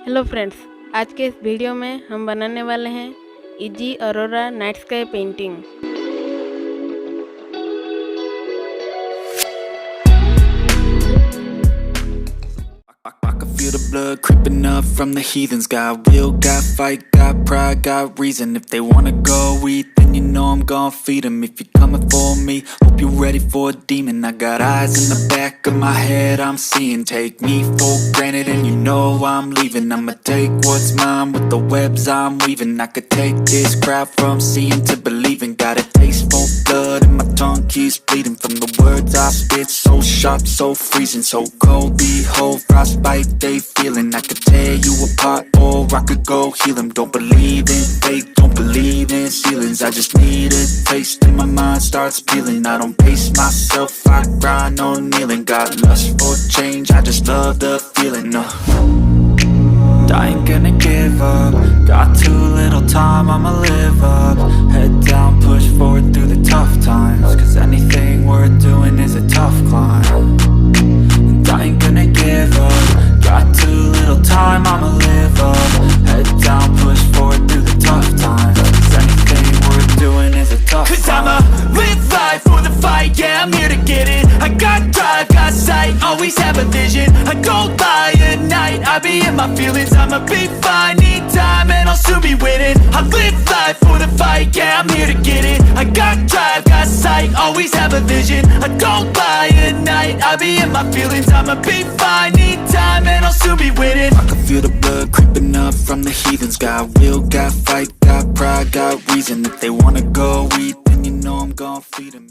Hello friends, आज के इस वीडियो में हम बनाने वाले हैं easy Arora night sky painting. I can feel the blood creeping up from the heathens. Got will, got fight, got pride, got reason. If they wanna go eat, then you know I'm gon' feed them. If you're coming for me, hope you're ready for a demon. I got eyes in the back of my head, I'm seeing. Take me for granted and you know I'm leaving. I'ma take what's mine with the webs I'm weaving. I could take this crowd from seeing to believing. Got a taste for blood and my tongue keeps bleeding. From the words I spit, so sharp, so freezing. So cold, behold, frostbite they feeling. I could tear you apart or I could go heal them. Don't believe in fate, don't believe in ceilings. I just need a taste and my mind starts peeling. I don't pace myself, I grind on kneeling. Got lust for change, I just love the feeling. I ain't gonna give up. Got too little time, I'ma live up. Head down, push forward through the tough times. Cause anything worth doing is a tough climb. And I ain't gonna give up. Got too little time, I'ma live up. Head down, push forward through the tough times. Cause anything worth doing is a tough climb. Cause I'ma live life for the fight, yeah, I'm here to get it. I got drive, got sight, always have a vision. I don't lie at night, I be in my feelings. I'ma be fine, need time and I'll soon be winning. I live life for the fight, yeah, I'm here to get it. I got drive, got sight, always have a vision. I don't lie at night, I be in my feelings. I'ma be fine, need time and I'll soon be winning. I can feel the blood creeping up from the heathens. Got will, got fight, got pride, got reason. If they wanna go eat, then you know I'm gon' feed them.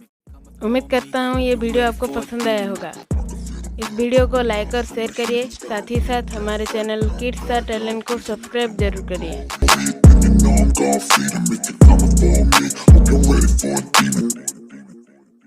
उम्मीद करता हूँ ये video आपको पसंद आया होगा। इस video को लाइक और शेयर करिए, साथ ही साथ हमारे चैनल किड्स स्टार टैलेंट को सब्सक्राइब जरूर करिए।